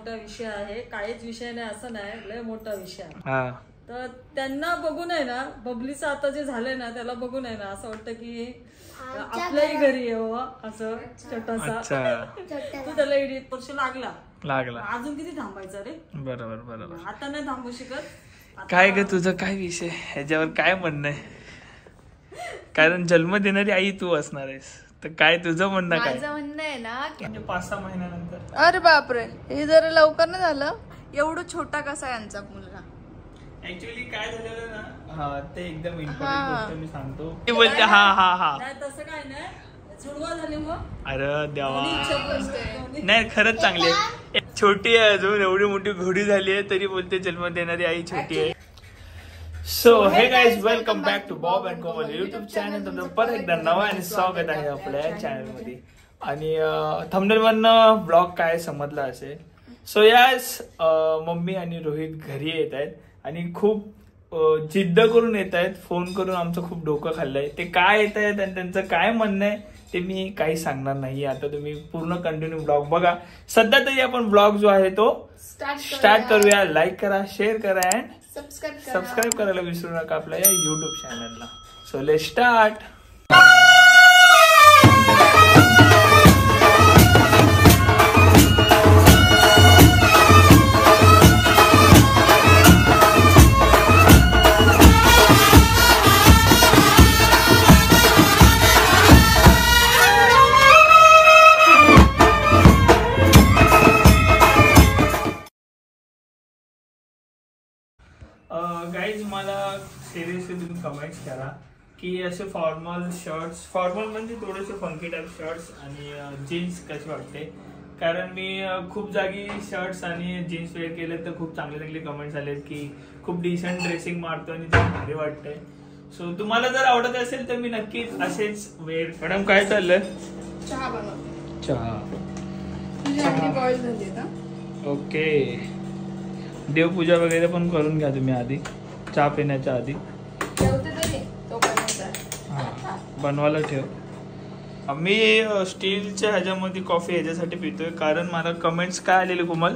मोठा विषय आहे, काहीच विषय नाही असं नाही, लय मोठा विषय आहे. हा तर त्यांना बघून आहे ना, बबलीचं आता जे झालंय ना त्याला बघून आहे ना असं वाटतं की आपल्याही घरी यावं असं छोटासा. तू त्याला 1.5 वर्ष लागला, अजून किती थांबायचं रे. बरोबर बरोबर, आता नाही थांबू शकत. काय ग तुझं काय विषय ह्याच्यावर काय म्हणणं आहे? कारण जन्म देणारी आई तू असणार आहेस, तर काय तुझं म्हणणं काय? माझं म्हणणं आहे ना, 5-6 महिन्यानंतर. अरे बापरे, हे जरा लवकर ना झालं. एवढं छोटा कसा यांचा मुलगा? ऍक्च्युअली काय झालेलं ना, हा ते एकदम इम्पॉर्टंट गोष्ट मी सांगतो. ते बोलते हा हा हा नाही तसं काय नाही, जुडवा झाले मग. अरे देवा, नाही खरंच चांगली आहे. छोटी आहे अजून, एवढी मोठी घोडी झाली आहे तरी बोलते जन्म देणारी आई छोटी आहे. So hey guys, welcome back to Bob and Komal YouTube channel. तुमचं परत एकदा नवा आणि स्वागत आहे आपल्या चॅनल मध्ये. आणि थंबनेल वरनं ब्लॉग काय समजला असेल. सो यास मम्मी आणि रोहित घरी येत आहेत आणि खूप जिद्द करून येत आहेत, फोन करून आमचं खूप डोकं खाल्लंय. ते काय येत आहेत आणि त्यांचं काय म्हणणं आहे ते मी काही सांगणार नाही. आता तुम्ही पूर्ण कंटिन्यू ब्लॉग बघा. सध्या तरी आपण ब्लॉग जो आहे तो स्टार्ट करूया. लाईक करा, शेअर करा अँड सबस्क्राईब करायला विसरू नका आपल्या या युट्यूब चॅनलला. So let's start. गाईज, मला सिरियसली तुम्ही कमेंट्स करा की असे फॉर्मल शर्ट्स, फॉर्मल म्हणजे थोडेसे फंकी टाईप शर्ट्स आणि जीन्स कसे वाटते. कारण मी खूप जागी शर्ट्स आणि जीन्स वेअर केले तर खूप चांगले चांगले कमेंट्स आलेत की खूप डिसेंट ड्रेसिंग मारतो आणि ते भारी वाटतंय. सो तुम्हाला जर आवडत असेल तर मी नक्कीच असेच वेअर. मॅडम काय चाललंय? चहा बनव. चहा झाली ना. ओके, देवपूजा वगैरे पण करून घ्या तुम्ही आधी, चहा पिण्याच्या आधी. बनवायला ठेव. मी स्टीलच्या ह्याच्यामध्ये कॉफी ह्याच्यासाठी पितोय कारण मला कमेंट्स काय आलेले कोमल,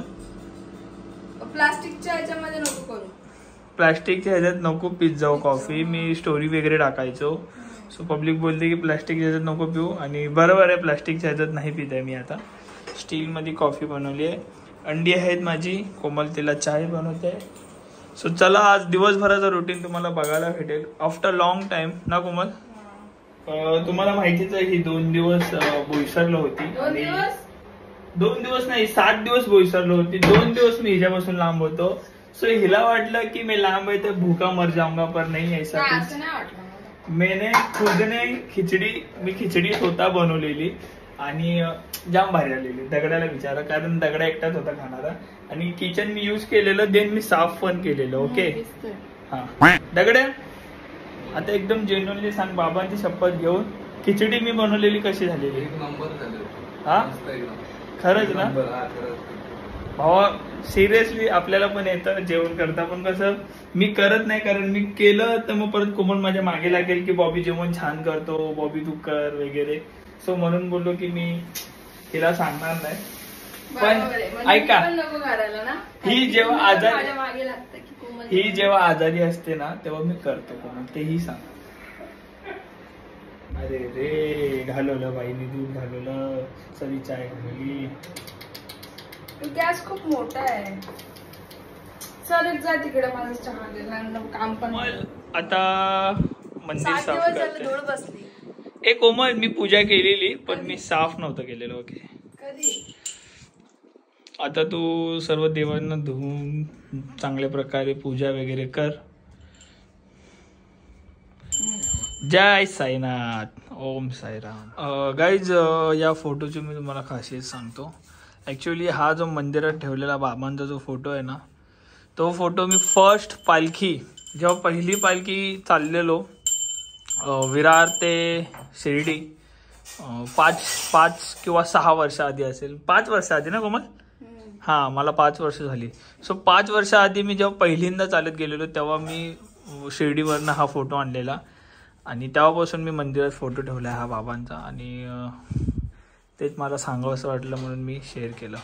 प्लास्टिकच्या ह्याच्यामध्ये नको करू, प्लास्टिकच्या ह्याच्यात नको पित जाऊ कॉफी. मी स्टोरी वगैरे टाकायचो, सो पब्लिक बोलते की प्लास्टिकच्या ह्याच्यात नको पिऊ, आणि बरोबर आहे, प्लास्टिकच्या ह्याच्यात नाही पित आहे मी. आता स्टीलमध्ये कॉफी बनवली आहे. अंडी आहेत माझी, कोमल तिला चाय बनवते. सो चला, आज दिवसभराचा रुटीन तुम्हाला बघायला भेटेल आफ्टर लॉंग टाइम ना कोमल. तुम्हाला माहितीच आहे ही 2 दिवस बोईसरला होती. 2 दिवस नाही, 7 दिवस बोईसरला होती. 2 दिवस मी हिच्यापासून लांब होतो. सो हिला वाटलं की मी लांब आहे तर भूका मर जाऊंगा, पर नाही ऐसा कुछ. मैंने खुद ने मी खिचडी स्वतः बनवलेली आणि जाम भारी आलेली. दगडाला विचारा, कारण दगडा एकटाच होता खाणारा. आणि किचन मी यूज केलेलं, देन मी साफ पण केलेलं. ओके हा दगड्या, आता एकदम जेन्युइनली सांग, बाबांची शपथ घेऊन खिचडी मी बनवलेली कशी झालेली? हा खरंच ना भावा, सिरियसली आपल्याला पण येतं जेवण करता, पण कसं मी करत नाही, कारण मी केलं तर मग परत कोमल माझ्या मागे लागेल की बॉबी जेवण छान करतो, बॉबी तू कर वगैरे. सो म्हणून बोललो की मी तिला सांगणार नाही. पण ऐका, ही जेव्हा आजारी असते ना तेव्हा मी करतो कोमल, तेही सांग. अरे रे, घालवलं बाईने, दूध घालवलं, सगळी चाय घालवली. गॅस खूप मोठा आहे. सरच जा तिकडे, माझं चहा काम पण. आता मंदिर साफ करते. धूळ बसली. ए कोमल, मी पूजा केलेली पण मी साफ नव्हतं केलेलं. ओके, कधी? आता तू सर्व देवांना धुवून चांगल्या प्रकारे पूजा वगैरे कर. जय साईनाथ, ओम साईराम. गाईज, या फोटोची मी तुम्हाला खासियत सांगतो. ऍक्च्युली हा जो मंदिरात ठेवलेला बाबांचा जो फोटो आहे ना, तो फोटो मी फर्स्ट पालखी, जेव्हा पहिली पालखी चाललेलो विरार ते शिर्डी, 5 किंवा 6 वर्ष आधी असेल. 5 वर्ष आधी ना कोमल? हा, मला 5 वर्ष झाली. सो 5 वर्ष आधी मी जेव्हा पहिल्यांदा चालत गेलेलो तेव्हा मी शिर्डीवरनं हा फोटो आणलेला आणि तेव्हापासून मी मंदिरात फोटो ठेवला हा बाबांचा. आणि तेच मला सांगावं असं वाटलं म्हणून मी शेअर केलं.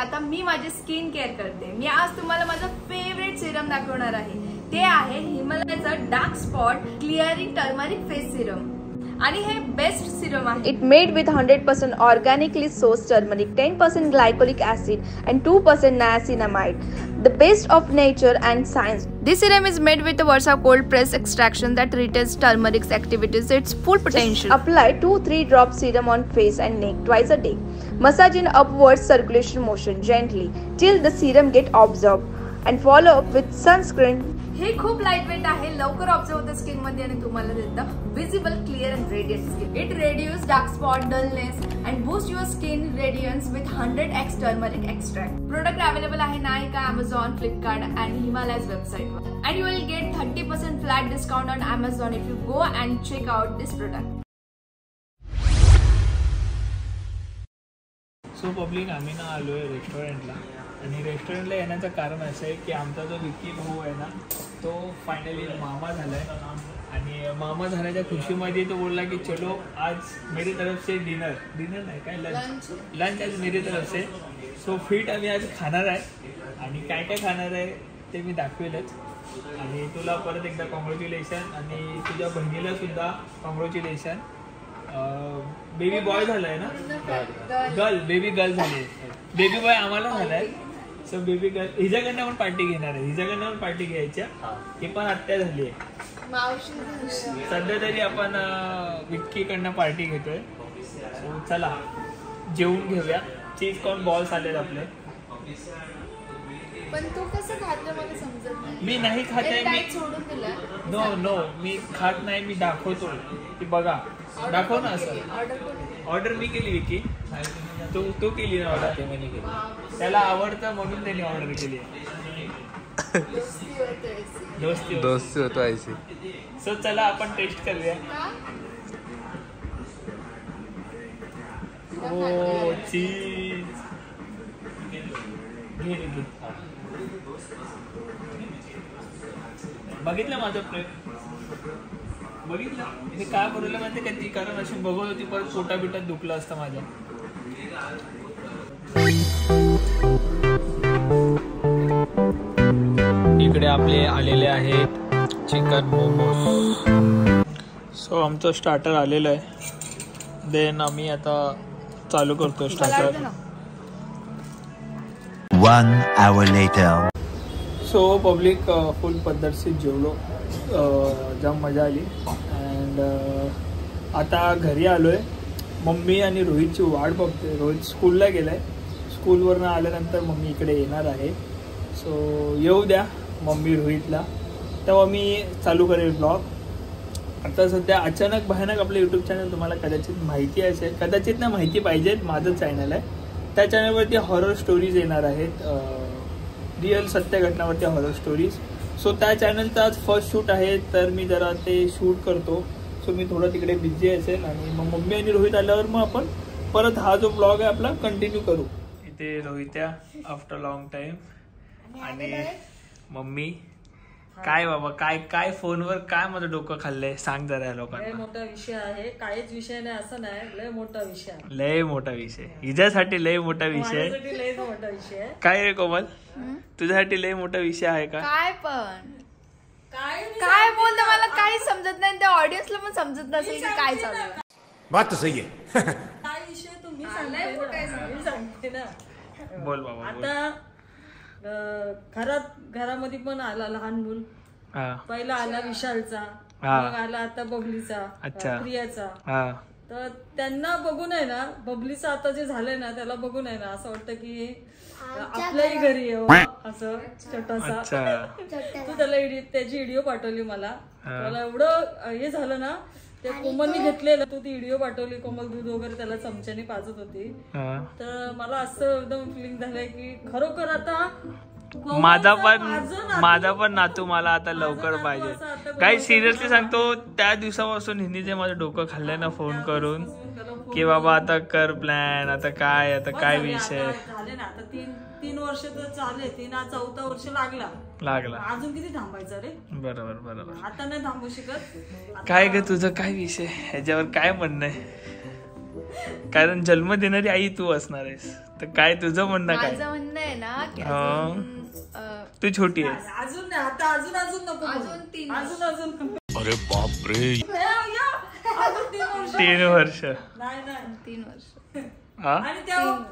आता मी माझी स्किन केअर करते. मी आज तुम्हाला माझं फेवरेट सिरम दाखवणार आहे. ते आहे हिमालयाचं dark spot clearing turmeric face serum आणि हे बेस्ट सिरम आहे. It made with 100% organically source turmeric, 10% glycolic acid and 2% niacinamide, the best of nature and science. This serum is made with a Versa cold press extraction that retains turmeric's activities its full potential. Just apply 2-3 drops serum on face and neck twice a day. Massage in upward circulation motion gently till the serum get absorbed and follow up with sunscreen. हे खूप light weight आहे, लवकर observe होतं skin मध्ये आणि तुम्हाला देतं visible clear and radiant skin. It reduce dark spot, dullness and boost your skin radiance with 100x turmeric extract. Product available आहे नायका, अमेझॉन, फ्लिपकार्ट अँड हिमालयाज वेबसाईटवर. And you will get 30% flat discount on Amazon if you go and check out this product. So public, आम्ही ना आलोय रेस्टॉरंटला आणि रेस्टॉरंटला येण्याचं कारण असं आहे की आमचा जो विक्की भाऊ आहे ना तो फायनली मामा झालाय आणि मामा झाल्याच्या खुशीमध्ये तो बोलला की चलो आज मेरी तरफ से डिनर नाही काय लंच आज मेरी तरफ से. सो फिट आम्ही आज खाणार आहे आणि काय काय खाणार आहे ते मी दाखवेलच. आणि तुला परत एकदा कॉंग्रॅच्युलेशन आणि तुझ्या बहिणीला सुद्धा कॉंग्रॅच्युलेशन. बेबी बॉय झालाय ना, बेबी गर्ल झाली. बेबी बॉय आम्हाला झालाय. सो बेबी गर्ल हिच्याकडनं पण पार्टी घेणार आहे, हिच्याकडनं पण पार्टी घ्यायच्या. ही पण आत्या झाली आहे. सध्या तरी आपण विक्कीकडनं पार्टी घेतोय. सो चला जेवून घेऊया. चीज कॉर्न बॉल्स आलेत आपले. पण तू कसं खात मला समजत नाही. मी नाही खात आहे, मी सोडून दिलं. नो मी खात नाही, मी दाखवतो की बघा. दाखव ना असं. ऑर्डर मी केली विकी, तू केली ना ऑर्डर. त्याला आवडतं म्हणून त्याने ऑर्डर केली. दोस्ती होतो ऐसी. सो चला आपण टेस्ट करूया. ओ चीज बघितलं माझं प्लेट, बघितलं हे काय बोललं माहिती का ती, कारण अशी बघत होती परत पोटा बिटात दुखलं असतं माझ्या. इकडे आपले आलेले आहेत चिकन मोमोज. सो आमचं स्टार्टर आलेलं आहे. देन आम्ही आता चालू करतो starter. 1 hour later. So public फुल पद्धतशीर जेवलो, जाम मजा आली. अँड आता घरी आलो आहे. मम्मी आणि रोहितची वाट बघते. रोहित स्कूलला गेला आहे. स्कूलवरनं आल्यानंतर मम्मी इकडे येणार आहे. सो येऊ द्या मम्मी रोहितला, तेव्हा मी चालू करेल ब्लॉग. आता सध्या अचानक भयानक आपलं यूट्यूब चॅनल तुम्हाला कदाचित माहिती असेल, कदाचित ना माहिती पाहिजेत. माझं चॅनल आहे, त्या चॅनलवरती हॉरर स्टोरीज येणार आहेत, रिअल सत्य घटनावरती हॉरर स्टोरीज. सो त्या चॅनलचा आज फर्स्ट शूट आहे, तर मी जरा ते शूट करतो. सो मी थोडं तिकडे बिझी असेल आणि मग मम्मी आणि रोहित आल्यावर मग आपण परत हा जो ब्लॉग आहे आपला कंटिन्यू करू. इथे रोहित्या आफ्टर लॉंग टाइम आणि मम्मी. काय बाबा काय फोनवर काय माझं डोकं खाल्लंय सांग जरा लोकांना. लय मोठा विषय आहे, काहीच विषय नाही असं नाही, लय मोठा विषय आहे. लय मोठा विषय, हिच्यासाठी लय मोठा विषय. लय मोठा विषय आहे. काय रे कोमल, तुझ्यासाठी लय मोठा विषय आहे का? काय पण काय बोलतो मला काही समजत नाही. त्या ऑडियन्सला पण समजत नसेल की काय चालू आहे. बात तो सही है. काय विषय तुम्ही सांगते ना. बोल बाबा. आता घरामध्ये पण आला लहान मूल. पहिला आला विशालचा, मग आला आता बबलीचा, प्रियाचा. तर त्यांना बघून आहे ना, बबलीचं आता जे झालंय ना त्याला बघून आहे ना असं वाटतं की आपल्याही घरी असं छोटासा. तू त्याला त्याची व्हिडिओ पाठवली मला एवढं हे झालं ना. ते कोमलनी घेतलेलं, तू ती व्हिडिओ पाठवली, कोमल दूध वगैरे त्याला चमच्याने पाजत होती. तर मला असं एकदम फिलिंग झालंय की खरोखर आता माझा पण नातू मला आता लवकर पाहिजे. काही सिरियसली सांगतो, त्या दिवसापासून हिने जे माझं डोकं खाल्लंय ना फोन करून की बाबा आता कर प्लॅन, आता काय विषय. झाले ना आता 3 वर्ष तर झाले, 4th वर्ष लागला. अजून किती थांबायचं रे. बरोबर आता नाही थांबू शकत. काय ग तुझं काय विषय, ह्याच्यावर काय म्हणणं आहे? कारण जन्म देणारी आई तू असणार आहेस. तर काय तुझं म्हणणं काय? माझं म्हणणं आहे ना की तू छोटी आहेस अजून नाही, आता अजून नको, अजून 3 अजून अरे बापरे. 3 वर्ष. नाही 3 वर्ष. आणि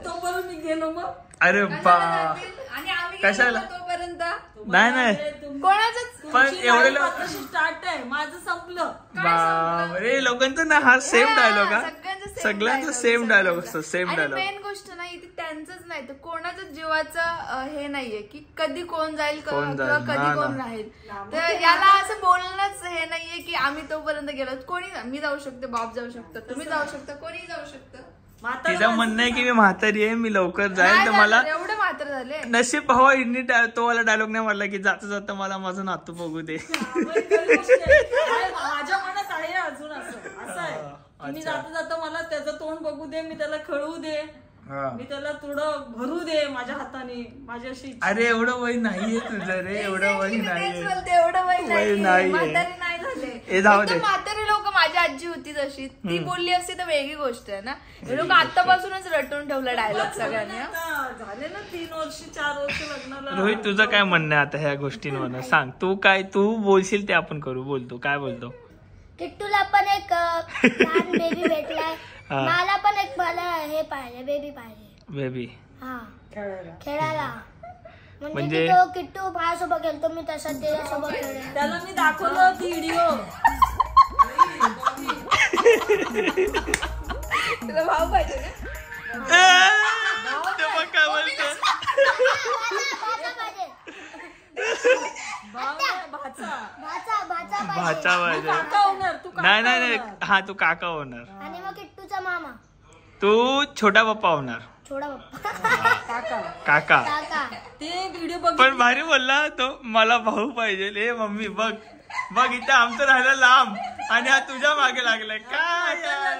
तोपर्यंत मी गेलो मग. अरे बा आणि आम्ही कशाला? तोपर्यंत नाही कोणाचंच पण एवढं स्टार्ट आहे, माझं संपलं. बापरे लोकांचं ना हा सेम डायलॉग हा सगळ्यांचा सेम डायलॉग असतो. Same dialogue. मेन गोष्ट नाही ती त्यांचंच नाही तर कोणाच्याच जीवाचं हे नाहीये की कधी कोण जाईल किंवा कधी कोण राहील. तर याला असं बोलणंच हे नाहीये की आम्ही तोपर्यंत गेलो. कोणी मी जाऊ शकते, बाप जाऊ शकतो, तुम्ही जाऊ शकता, कोणी जाऊ शकतं. तिचं म्हणणं आहे की मी म्हातारी आहे, मी लवकर जाईल. तर मला एवढे म्हातारे झाले नशीब भावा इनी तो वाला डायलॉग नाही म्हटला की जाता जाता मला माझं नातू बघू दे. माझ्या मनात आहे अजून असं आहे. मी जाता जाता मला त्याचं तोंड बघू दे, मी त्याला खेळू दे, मी त्याला थोडं भरू दे माझ्या हाताने, माझ्याशी. अरे एवढं वय नाहीये तुझं रे, एवढं वय नाहीये. एवढं वय नाहीये. म्हातारी नाही झाले. हे जाऊ दे. म्हातारी लोक, माझी आजी होती तशी, ती बोलली असती तर वेगळी गोष्ट आहे ना. हे लोक आतापासूनच रटून ठेवलं डायलॉग सगळ्यांनी. झाले ना 3 वर्ष 4 वर्ष लग्नाला. रोहित तुझं काय म्हणणं आहे आता ह्या गोष्टींवर? सांग तू बोलशील ते आपण करू. बोलतो काय बोलतो? किट्टूला पण एक लहान बेबी भेटलाय, मला पण एक हे पाहिजे, बेबी पाहिजे. बेबी हा खेळायला. म्हणजे तो किट्टू माझ्यासोबत खेळतो, मी तसं त्याच्यासोबत खेळले. त्याला मी दाखवलं व्हिडिओ. तुला भाऊ पाहिजे काय बोलतो? भाचा पाहिजे. नाही हा तू काका होणार. आणि मग किट्टूचा मामा. तू छोटा पप्पा होणार. छोटा पप्पा काका. ते व्हिडिओ बघ. पण भारी बोलला तो, मला भाऊ पाहिजे. ए मम्मी बघ इथं आमचं राहिलं लांब आणि हा तुझ्या मागे लागलाय काय यार.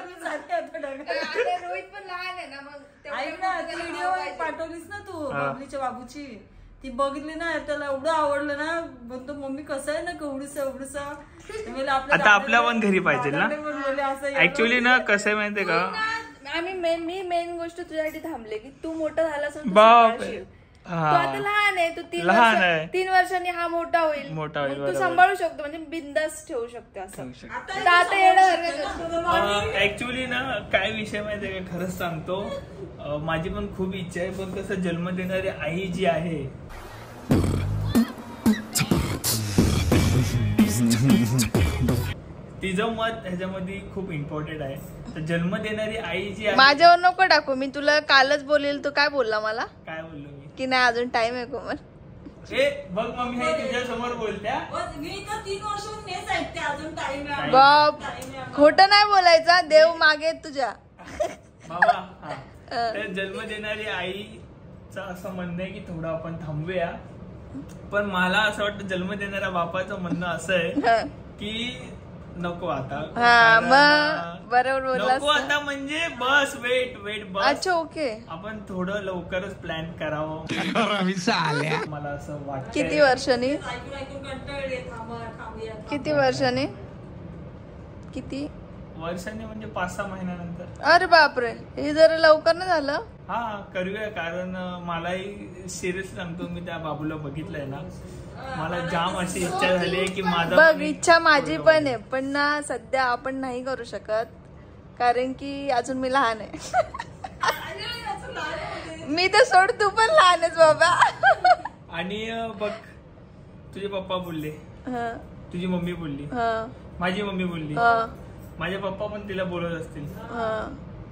रोहित पण लहान आहे ना. मग ऐक ना, ती व्हिडिओ पाठवलीस ना तू बबलीच्या बाबूची, ती बघितली ना, त्याला एवढं आवडलं ना. म्हणतो मम्मी कसं आहे ना एवढंस. आता आपल्या पण घरी पाहिजे ना. ऍक्च्युली ना कसं आहे माहितीये का, मी मेन गोष्ट तुझ्यासाठी थांबले की तू मोठा झाला असेल. बाप तू आता लहान आहे, तू 3 वर्षांनी हा मोठा होईल. तू सांभाळू शकतो, म्हणजे बिंदास ठेवू शकते असं. आता येणं ऍक्च्युली ना काय विषय माहितीये का, खरंच सांगतो, माझी पण खूप इच्छा आहे. पण कसं जन्म देणारी आई जी आहे तिचं मत ह्याच्यामध्ये खूप इम्पॉर्टंट आहे. तर जन्म देणारी आई जी आहे. माझ्यावर नको टाकू, मी तुला कालच बोलेल. तो काय बोलला मला? काय बोललो मी की नाही अजून टाइम आहे कोमल. बघ मम्मी हे तुझ्या समोर बोलत्या. मी तर 3 वर्षाहून हेच ऐकते, अजून टाइम आहे. बाप खोटं नाही बोलायचं, देव मागे तुझ्या. बाबा तर जन्म देणारी आईचं असं म्हणणं आहे की थोडं आपण थांबूया. पण मला असं वाटतं जन्म देणाऱ्या बापाचं म्हणणं असं आहे की नको आता. मग बरोबर बोलला. नको आता म्हणजे बस वेट बस. अच्छा ओके. आपण थोडं लवकरच प्लॅन करावं मला असं वाटतं. किती वर्षांनी? किती वर्षांनी? किती वर्षांनी म्हणजे 5-6 महिन्यानंतर. अरे बापरे, हे जरा लवकर नाही झालं? हा करूया, कारण मलाही सिरियस सांगतो, मी त्या बाबूला बघितलंय ना, मला जाम अशी इच्छा झाली की माझा बघ इच्छा माझी पण आहे, पण ना सध्या आपण नाही करू शकत कारण की अजून मी लहान आहे. मी तर सोड, तू पण लहान आहेस बाबा. आणि बघ तुझे पप्पा बोलले, तुझी मम्मी बोलली, माझी मम्मी बोलली, माझे पप्पा पण तिला बोलत असतील,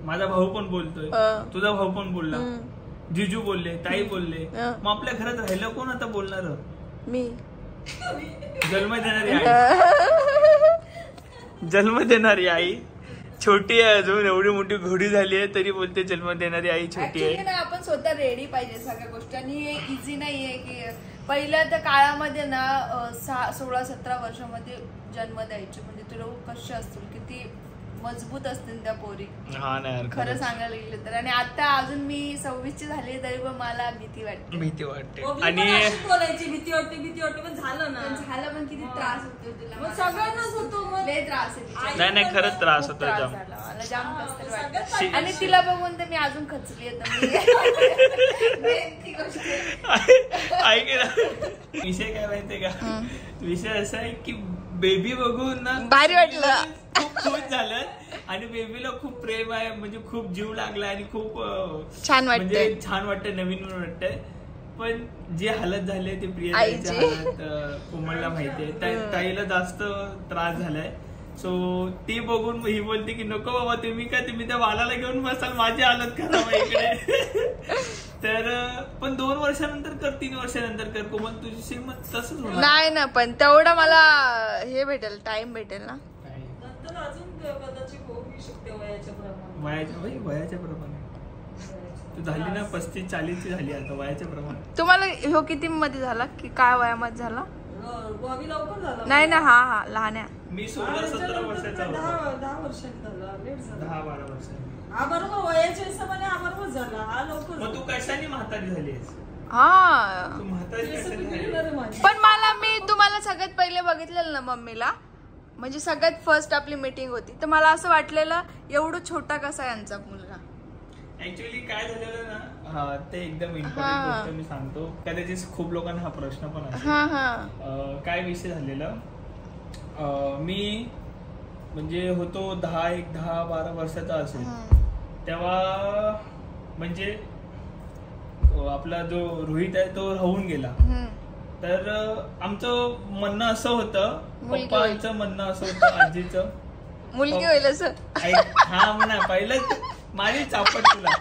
माझा भाऊ पण बोलतोय, तुझा भाऊ पण बोलला, जिजू बोलले, ताई बोलले. मग आपल्या घरात राहिलं कोण आता बोलणार? मी. जन्म देणारी आई, जन्म देणारी आई छोटी आहे अजून, एवढी मोठी घोडी झाली आहे तरी बोलते जन्म देणारी आई छोटी आहे. आपण स्वतः रेडी पाहिजे सगळ्या गोष्टी. आणि हे इझी नाहीये की पहिल्या त्या काळामध्ये ना 16-17 वर्षामध्ये जन्म द्यायचे, म्हणजे तुला कसे असतील, किती मजबूत असतील त्या पोरी. हा ना यार, खरं सांगायला गेलं तर. आणि आता अजून मी 26ची झाली तरी पण मला भीती वाटते. आणि बोलायची भीती वाटते पण झालं ना. झालं पण किती त्रास होतो तुला. सगळ्यांनाच होतो. लय त्रास आहे. नाही खरंच त्रास होतो जाम. मला जाम कसतरी वाटतं. आणि तिला बघून तर मी अजून खचली आहे. ऐक ना, विषय काय माहितीये का, विषय असा आहे की बेबी बघून ना भारी वाटलं, खूप खुश झालं. आणि बेबीला खूप प्रेम आहे, म्हणजे खूप जीव लागला आणि खूप छान वाटतंय. छान वाटतं, नवीन वाटतंय. पण जे हालत झाले ते प्रियाची हालत कोमलला माहितीये. ताईला जास्त त्रास झालाय. सो ती बघून ही बोलते की नको बाबा, तुम्ही त्या बाळाला घेऊन बसाल, माझी हालत खराब आहे इकडे. तर पण 2 वर्षानंतर कर, 3 वर्षानंतर कर कोमल, तुझी सेम तसंच होणार. नाही ना, पण तेवढं मला हे भेटेल, टाइम भेटेल ना. अजून कदाचित होऊ शकते वयाच्या प्रमाणे. तू झाली ना 35-40 ची झाली आता, वयाच्या प्रमाणे. तुम्हाला ह्यो किती मध्ये झाला की काय वयामध्ये झाला? लवकर झाला. नाही ना, हा लहान आहे. मी 16-17 वर्षाचा होतो. 10 वर्षांनी झाला, लेट झाला. 10-12 वर्षांनी. हा बरोबर, वयाच्या हिशोबाने हा बरोबर झाला. हा लवकर. मग तू कशाने म्हातारी झालीस? हा, तू म्हातारी कशाने झाली? पण मी तुम्हाला सगळ्यात पहिले बघितलेलं ना मम्मीला, म्हणजे सगळ्यात फर्स्ट आपली मीटिंग होती, तर मला असं वाटलेलं एवढं छोटा कसा यांचा मुलगा. ऍक्च्युअली काय झालेलं ना, ते एकदम इम्पॉर्टंट गोष्ट मी सांगतो. कदाचित खूप लोकांना हा प्रश्न पण आहे. काय विषय झालेला, मी म्हणजे होतो 10-12 वर्षाचा असेल तेव्हा, म्हणजे आपला जो रोहित आहे तो राहून गेला. तर आमचं म्हणणं असं होतं, पप्पांचं म्हणणं असं होतं, आजीचं मुलगी होईल असं. हा म्हणा, पहिलं माझी चापट तुला.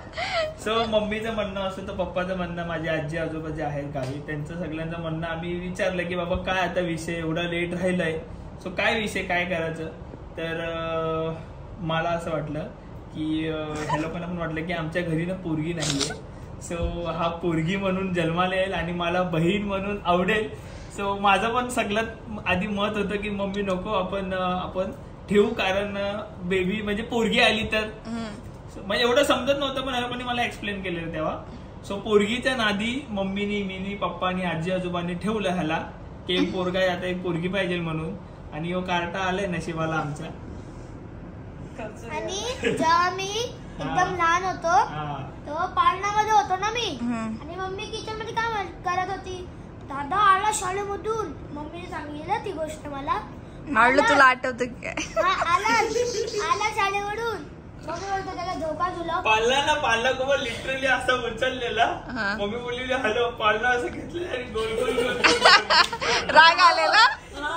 सो मम्मीचं म्हणणं असं होतं, पप्पाचं म्हणणं, माझी आजी आजोबा जे आहेत गावी, त्यांचं सगळ्यांचं म्हणणं. आम्ही विचारलं की बाबा काय आता विषय, एवढा लेट राहिलाय, सो काय विषय, काय करायचं. तर मला असं वाटलं की ह्या लोकांना पण वाटलं की आमच्या घरी ना पोरगी नाहीये, सो हा पोरगी म्हणून जन्माला येईल आणि मला बहीण म्हणून आवडेल. सो माझं पण सगळ्यात आधी मत होतं की मम्मी नको, आपण ठेवू, कारण बेबी म्हणजे पोरगी आली तर. म्हणजे एवढं समजत नव्हतं, पण ह्या मला एक्सप्लेन केलेलं तेव्हा. सो पोरगीच्या नादी मम्मीनी, मीनी, पप्पानी, आजी आजोबांनी ठेवलं ह्याला की एक पोरगा आहे, आता एक पोरगी पाहिजे म्हणून. आणि यो कार्टा आलाय नशिबाला आमचा. आणि जेव्हा मी एकदम लहान होतो तेव्हा पाळण्यामध्ये होतो ना मी, आणि मम्मी किचन मध्ये काय करत होती, दादा आला शाळेमधून, मम्मीने सांगितलं ती गोष्ट मला. तुला आठवतं काय? आला शाळेमधून, मम्मी बोलतो त्याला झोका झुला. पाळला गोबा लिटरली असा उचललेला. मम्मी बोलली हॅलो, पाळणा असं घेतलं आणि गोल गोल गोल राग आलेला.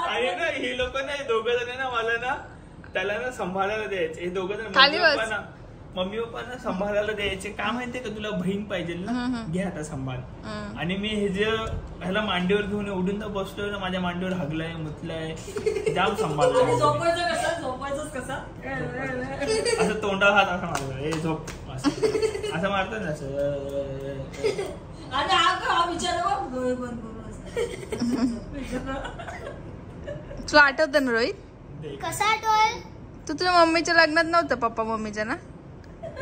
आणि ना हे लोक ना, 2 जण ना मला ना त्याला ना सांभाळायला द्यायचे. हे 2 जण मम्मी पप्पांना सांभाळायला द्यायचे. का माहितीये का, तुला बहीण पाहिजे ना, घे आता सांभाळ. आणि मी हे जे ह्याला मांडीवर घेऊन उडून तर बसतोय ना, माझ्या मांडीवर हागलाय, मुतलाय, जाम सांभाळलं. झोपायचं कसं असं तोंडाला हात असं मारलं, हे झोप असं मारतात ना असं. आणि हा विचार तुला आठवतं ना रोहित? कसा आठवल? तू तुझ्या मम्मीच्या लग्नात नव्हतं, पप्पा मम्मीच्या ना,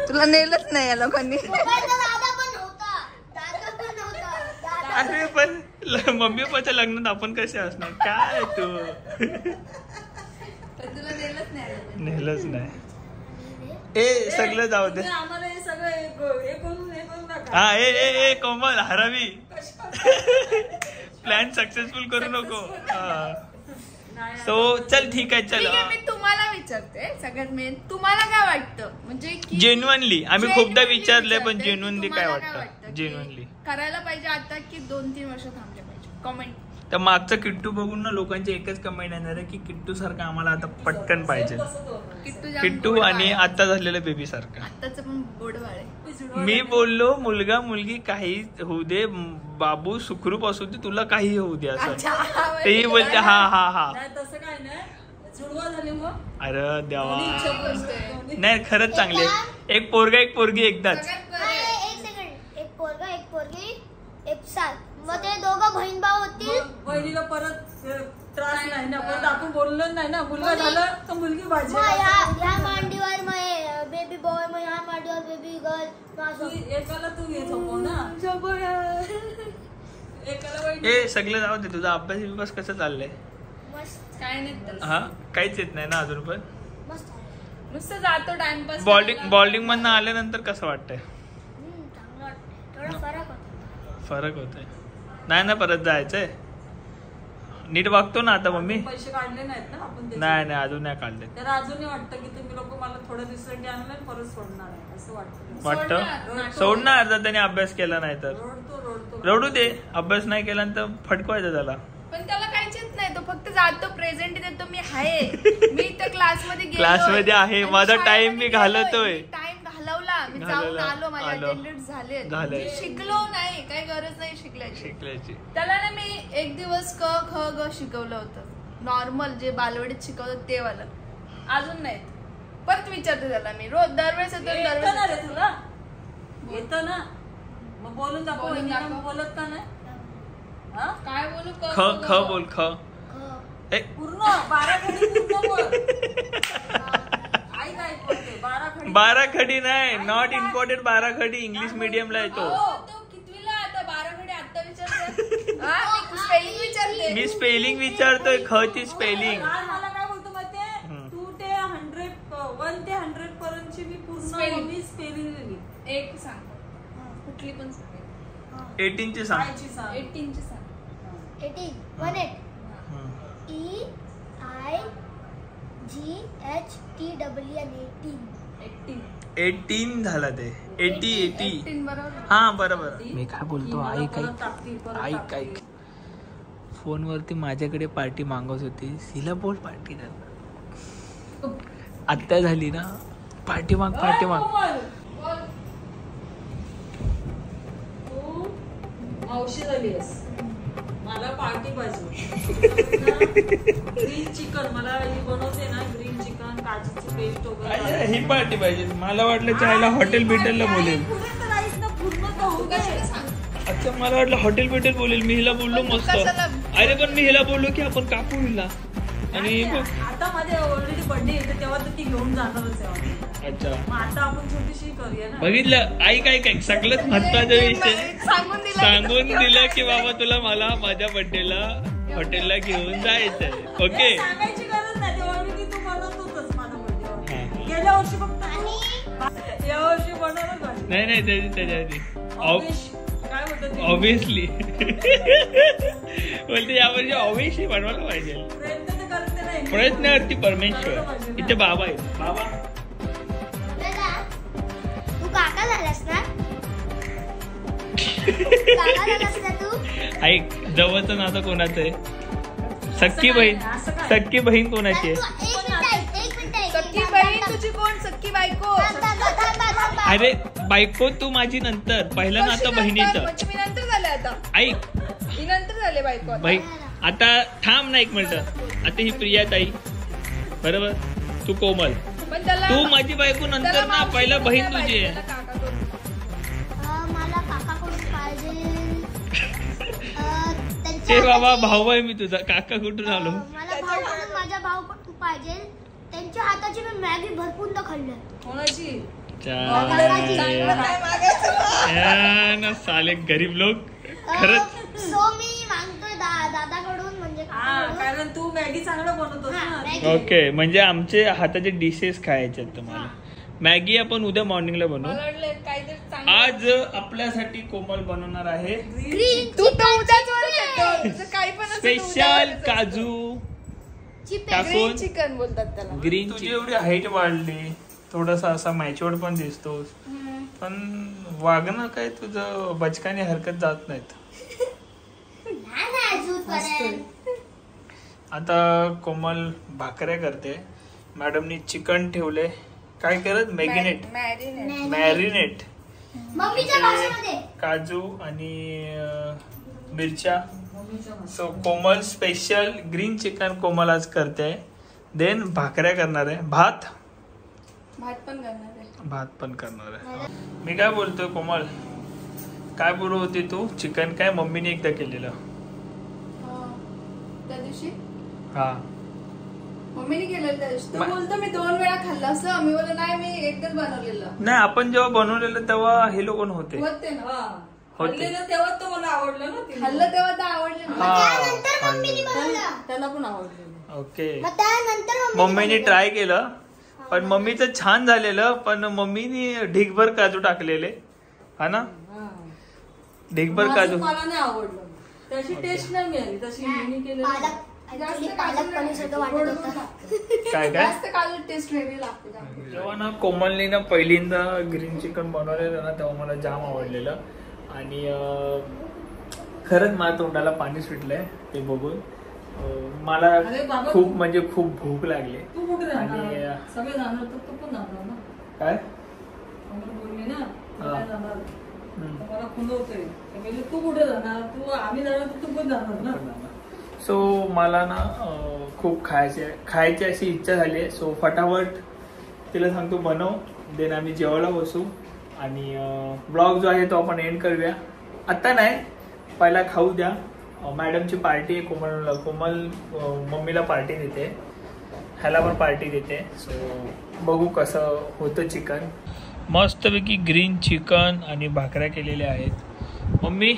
तुला नेलंच नाही या लोकांनी. अरे पण मम्मी पप्पाच्या लग्नात आपण कसे असणार, काय तू. तुला नेलंच नाही. ए सगळं जाऊ दे. आम्हाला हे सगळं हे करून टाका. हा ए कोमल हरावी, प्लॅन सक्सेसफुल करू नको. सो चल ठीक आहे, चल. मी तुम्हाला विचारते सगळ्यात मेन, तुम्हाला काय वाटतं, म्हणजे जेन्युइनली आम्ही खूपदा विचारलंय, पण जेन्युइनली काय वाटतं, जेन्युइनली करायला पाहिजे आता की 2-3 वर्ष थांबले पाहिजे? कमेंट. तर मागचं किट्टू बघून ना लोकांची एकच कमेंट येणार आहे की किट्टू सारखं आम्हाला आता पटकन पाहिजे. किट्टू आणि आता झालेलं बेबी सारखं. आताच पण गोडवाळ आहे. मी बोललो मुलगा मुलगी काही होऊ दे, बाबू सुखरूप असू दे, तुला काही होऊ दे असं. तेही बोलते हा तसं काय नाही, जुळवा झाले मग. अरे देवा, नाही खरंच चांगले. एक पोरगा एक पोरगी एकदाच. एक सेकंड, एक पोरगा एक पोरगी एक साथ, मग ते दोघं बहीण भाऊ होतील. बहिणीला परत त्रास नाही ना. परत आपण बोललो नाही ना, मुलगा झालं तर मुलगी भाजी. ह्या मांडीवर बेबी बॉय, मग ह्या मांडीवर बेबी गर्ल. एकाला तू घे झोपव ना, एकाला ए सगळं जाऊ दे. तुझा अभ्यास कसं चाललंय? काय नाही, हा काहीच येत नाही ना अजून पण? नुसतं जातो टाइमपास. बॉलिंग मधनं आल्यानंतर कसं वाटतंय? चांगलं वाटतंय, थोडा फरक होतोय. नाही ना परत जायचंय? नीट वागतो ना आता मम्मी? पैसे काढले नाहीत ना आपण? नाही अजून नाही काढले. तर अजूनही वाटतं की तुम्ही लोक मला थोड्या दिवसांनी आणलं परत सोडणार आहे असं वाटतं. सोडणार जर त्याने अभ्यास केला नाही तर. रडू दे. अभ्यास नाही केला तर फटकवायचं त्याला. पण त्याला काहीच येत नाही, तो फक्त जातो, प्रेझेंट देतो. मी आहे, मी तर क्लासमध्ये आहे, माझा टाइम मी घालवतोय. टाइम घालवला, मी जाऊन आलो, माझे अटेंडन्स झाले. शिकलो नाही, काही गरज नाही शिकल्याची. त्याला ना मी एक दिवस क ख ग शिकवलं होतं, नॉर्मल जे बालवाडीत शिकवलं ते वाला. अजून नाही. परत विचारते त्याला मी रोज, दरवेळेस तुला येतं ना, मग बोलून दाखव. बोलत का नाही? काय बोलू? ख बोल. ख पूर्ण 12 खडी पूर्ण बोल. बारा खडी नाही, नॉट इम्पॉर्टंट. 12 खडी इंग्लिश मीडियमला येतो. तो कितवीला आता? 12 खडी आता विचारते. स्पेलिंग विचारते मी. स्पेलिंग विचारतोय, ख ची स्पेलिंग. मला काय बोलतो माहितीये, 2 ते 100 1 ते 100 पर्यंतची मी पूर्ण स्पेलिंग लिहिली. एक सांग, कुठली पण सांग. 18 ची सांग. 18 ची सांग. 18 18 झाला ते. 80 हा बरोबर. मी काय बोलतो, ऐक. फोनवरती माझ्याकडे पार्टी मागवत होती. हिला बोल पार्टी कर. आत्ता झाली ना पार्टी माग. मावशी झालीस, मला पार्टी पाहिजे. ग्रीन चिकन मला ही बनवते ना, ग्रीन चिकन, काजूची पेस्ट वगैरे. ही पार्टी पाहिजे. मला वाटलं चायला हॉटेल बिटेलला बोलेल. अच्छा मला वाटलं हॉटेल बिटेल बोलेल. मी हिला बोललो मस्त. अरे पण मी हिला बोललो की आपण कापू हिला. आणि आता माझे ऑलरेडी बर्थडे येते तेव्हा तर ती घेऊन जाणारच आहे. अच्छा मग आता आपण छोटीशी करूया ना. बघितलं ऐक सगळ्यात महत्वाचा विषय सांगून दिलं की बाबा तुला मला माझ्या बर्थडेला हॉटेलला घेऊन जायचंय. ओके सांगायची गरज नाही, ऑलरेडी तू बनवत होतस माझा बर्थडे. गेल्या वर्षी फक्त या वर्षी बनवलं. नाही त्याच्या आधी काय बोलतो ऑब्विसली बोलते यावर्षी ऑब्विसली बनवायला पाहिजे. प्रयत्नार्थी परमेश्वर. इथे बाबा आहे. बाबा तू काका झालास ना? तू ऐक जवळचं नातं कोणाचं आहे? सख्खी बहीण कोणाची आहे? सख्खी बहीण तुझी कोण? सख्खी बायको. अरे बायको तू माझी नंतर. पहिलं नातं बहिणीचं. मी नंतर झाले आता. ऐक मी नंतर झाले बायको. आता थांब ना 1 मिनिट. आता ही प्रिया ताई बरोबर, तू कोमल, तू माझी बायको नंतर ना. पहिला बहीण तुझी आहे. मला काका कोण पाहिजे? ते बाबा भाऊ आहे मी तुझा. काका कुठून आलो? मला माझा भाऊ पण पाहिजे. त्यांच्या हाताची मी मॅगी भरपूर खाल्ली. कोणाची? साले गरीब लोक खरंच. सो मी मागतोय दादाकडून, म्हणजे कारण तू मॅगी चांगलं बनवतोस ना. ओके म्हणजे आमचे हाताचे डिशेस खायचे तुम्हाला. मॅगी आपण उद्या मॉर्निंगला बनवू. आज आपल्यासाठी कोमल बनवणार आहे स्पेशल काजू टाकून चिकन बोलतात त्याला. ग्रीन. तुझी एवढी हाईट वाढली, थोडासा असा मॅच्युअर्ड पण दिसतोस, पण वागणं काय तुझं बचकाने हरकत जात नाहीत. आता कोमल भाकऱ्या करते. मॅडमनी चिकन ठेवले. काय करत? मॅरिनेट. काजू आणि मिरच्या. सो कोमल स्पेशल ग्रीन चिकन कोमल आज करते. देन भाकऱ्या करणार आहे. भात पण करणार आहे. मी काय बोलतोय कोमल, काय बोलत होती तू? चिकन काय मम्मीने एकदा केलेलं त्या दिवशी हा मम्मीने केलेलं त्या दिवशी. तो बोलतो मी 2 वेळा खाल्लं असं. मी बोललो नाही मी एकच बनवलेलं. नाही आपण जेव्हा बनवलेलं तेव्हा हे लोक होते होते ना. होते तेव्हा तो मला आवडलं ना. खाल्लं तेव्हा तर आवडलं. त्यानंतर मम्मीने बनवलं. त्याला पण आवडलं. ओके. मग त्यानंतर मम्मीने ट्राय केलं पण मम्मीचं छान झालेलं. पण मम्मीने ढिगभर काजू टाकलेले हा ना. ढिगभर काजू मला नाही आवडलं. त्याची टेस्ट नाही मिळाली तशी मी केलेलं. पालक पनीर सगळं वाटत होतं. काय जास्त काजू टेस्ट वेगळी लागते. जेव्हा ना कोमलने ना पहिल्यांदा ग्रीन चिकन बनवलेलं ना तेव्हा मला जाम आवडलेलं. आणि खरंच माझ्या तोंडाला पाणी सुटलंय ते बघून. मला खूप म्हणजे खूप भूक लागली. तू कुठे जाणार? सगळे जाणार तर तू पण जाणार ना. काय बोलली ना मला खुंदवतोय. तू कुठे जाणार? तू आम्ही जाणार तर तू पण जाणार ना. सो मला ना खूप खायची अशी इच्छा झाली आहे. सो फटाफट तिला सांगतो बनव. देन आम्ही जेवायला बसू आणि ब्लॉग जो आहे तो आपण एंड करूया. आत्ता नाही पहिला खाऊ द्या. मॅडमची पार्टी आहे. कोमल मम्मीला पार्टी देते. ह्याला पण पार्टी देते. सो बघू कसं होतं चिकन. मस्तपैकी ग्रीन चिकन आणि भाकऱ्या केलेल्या आहेत. मम्मी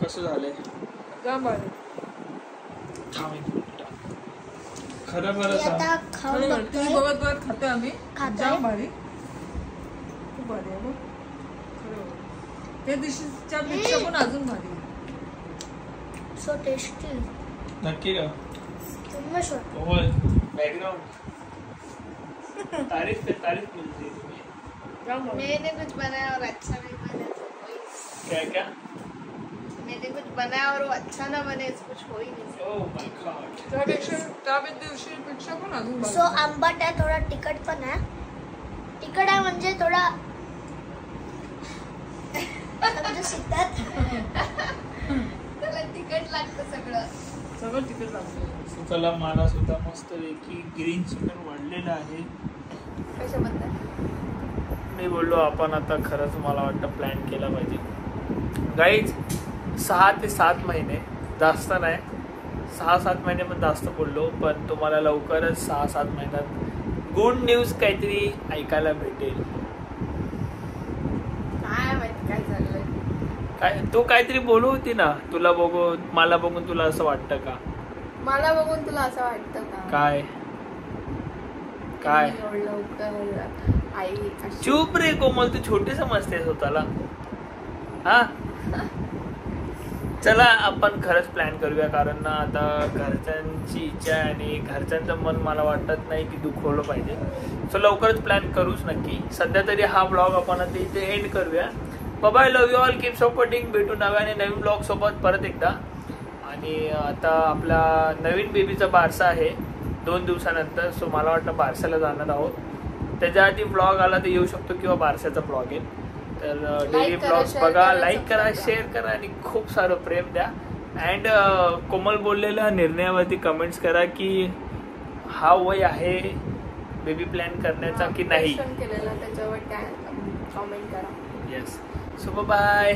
कसं झालंय? खरं बरं आता खाऊन बघतोय. बघत खातोय आम्ही. खातोय. भारी खूप भारी आहे. त्या दिवशीच्या पेक्षा पण अजून भारी. So tasty. नक्की का बॅकग्राउंड तारीफ मिलती है तुम्हें. मैंने कुछ बनाया और अच्छा नहीं बना. क्या मैंने कुछ बनाया और वो अच्छा ना बने कुछ हो ही नहीं. Oh my God. त्या दिवशीपेक्षा पण अजून सो आंबट आहे थोडा. तिखट पण आहे. तिखट आहे म्हणजे थोडा त्याला तिखट लागतं सगळं तिखट लागतं. सुकाला मला सुद्धा मस्त पैकी ग्रीन चिकन वाढलेलं आहे. कशाबद्दल मी बोललो आपण आता खरंच मला वाटतं प्लॅन केला पाहिजे. गाईज 6 ते 7 महिने जास्त नाही. 6-7 महिने पण जास्त बोललो. पण तुम्हाला लवकरच 6-7 महिन्यात गुड न्यूज काहीतरी ऐकायला भेटेल. काय माहिती काय झालंय. काय तू काहीतरी बोलू होती ना. तुला बघून मला बघून तुला असं वाटतं का? मला बघून तुला असं वाटतं का? काय काय आई चुप रे कोमल. तू छोटी समजते स्वतःला. हा चला आपण खरंच प्लॅन करूया. कारण ना आता घरच्यांची इच्छा आहे आणि घरच्यांचं मन मला वाटत नाही की दुखवलं पाहिजे. सो लवकरच प्लॅन करूच नक्की. सध्या तरी हा ब्लॉग आपण आता इथे एंड करूया. Bye. Love you all. Keep supporting. भेटू नव्याने नवीन ब्लॉग सोबत परत एकदा. आणि आता आपला नवीन बेबीचा बारसा आहे 2 दिवसानंतर. सो मला वाटतं बारशाला जाणार आहोत. त्याच्या आधी ब्लॉग आला तर येऊ शकतो किंवा बारशाचा ब्लॉग येईल. तर डेली ब्लॉग्स बघा. लाईक करा, शेअर करा आणि खूप सारं प्रेम द्या. अँड कोमल बोललेल्या निर्णयावरती कमेंट्स करा की हा वय आहे बेबी प्लॅन करण्याचा की नाही. केलेला त्याच्यावर काय कमेंट करा. येस. So bye.